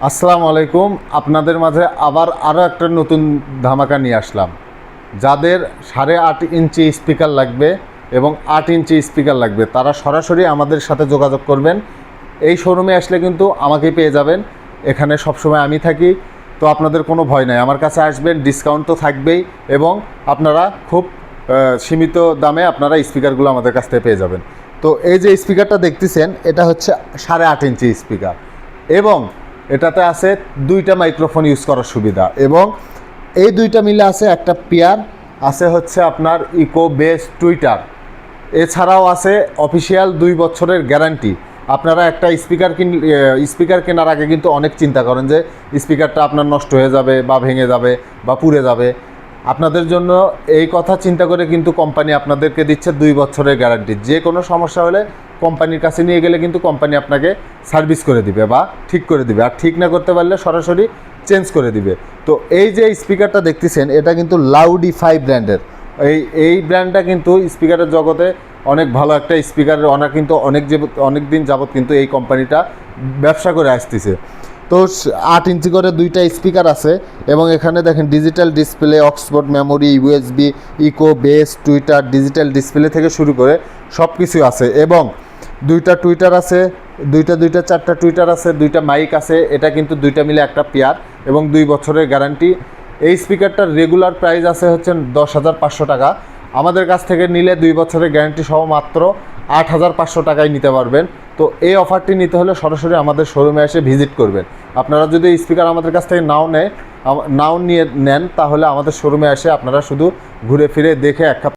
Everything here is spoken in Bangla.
আসসালামু আলাইকুম। আপনাদের মাঝে আবার আরও একটা নতুন ধামাকা নিয়ে আসলাম। যাদের 8.5 ইঞ্চি স্পিকার লাগবে এবং 8 ইঞ্চি স্পিকার লাগবে তারা সরাসরি আমাদের সাথে যোগাযোগ করবেন। এই শোরুমে আসলে কিন্তু আমাকেই পেয়ে যাবেন। এখানে সবসময় আমি থাকি, তো আপনাদের কোনো ভয় নাই। আমার কাছে আসবেন, ডিসকাউন্ট তো থাকবেই এবং আপনারা খুব সীমিত দামে আপনারা স্পিকারগুলো আমাদের কাছ থেকে পেয়ে যাবেন। তো এই যে স্পিকারটা দেখতেছেন এটা হচ্ছে 8.5 ইঞ্চি স্পিকার এবং এটাতে আছে দুইটা মাইক্রোফোন ইউজ করার সুবিধা এবং এই দুইটা মিলে আছে একটা পেয়ার আছে হচ্ছে আপনার ইকো বেস টুইটার। এছাড়াও আছে অফিসিয়াল 2 বছরের গ্যারান্টি। আপনারা একটা স্পিকার কেনার আগে কিন্তু অনেক চিন্তা করেন যে স্পিকারটা আপনার নষ্ট হয়ে যাবে বা ভেঙে যাবে বা পুড়ে যাবে। আপনাদের জন্য এই কথা চিন্তা করে কিন্তু কোম্পানি আপনাদেরকে দিচ্ছে 2 বছরের গ্যারান্টি। যে কোনো সমস্যা হলে কোম্পানির কাছে নিয়ে গেলে কিন্তু কোম্পানি আপনাকে সার্ভিস করে দিবে বা ঠিক করে দিবে, আর ঠিক না করতে পারলে সরাসরি চেঞ্জ করে দিবে। তো এই যে স্পিকারটা দেখতেছেন এটা কিন্তু লাউডিফাই ব্র্যান্ডের। এই ব্র্যান্ডটা কিন্তু স্পিকারের জগতে অনেক ভালো একটা স্পিকার। ওনার কিন্তু অনেক দিন যাবত কিন্তু এই কোম্পানিটা ব্যবসা করে আসতেছে। তো 8 ইঞ্চি করে দুইটা স্পিকার আছে এবং এখানে দেখেন digital display, Oxford memory, USB, echo bass tweeter, digital display থেকে শুরু করে সব কিছু আছে এবং দুইটা টুইটার আছে, দুইটা 4টা টুইটার আছে, দুইটা মাইক আছে। এটা কিন্তু দুইটা মিলে একটা পেয়ার এবং 2 বছরের গ্যারান্টি। এই স্পিকারটার রেগুলার প্রাইস আছে হচ্ছে 10,500 টাকা। আমাদের কাছ থেকে নিলে 2 বছরের গ্যারান্টি সহ মাত্র 8,500 টাকায় নিতে পারবেন। তো এই অফারটি নিতে হলে সরাসরি আমাদের শোরুমে এসে ভিজিট করবেন। আপনারা যদি স্পিকার আমাদের কাছ থেকে নাও নিয়ে নেন তাহলে আমাদের শোরুমে এসে আপনারা শুধু ঘুরে ফিরে দেখে এক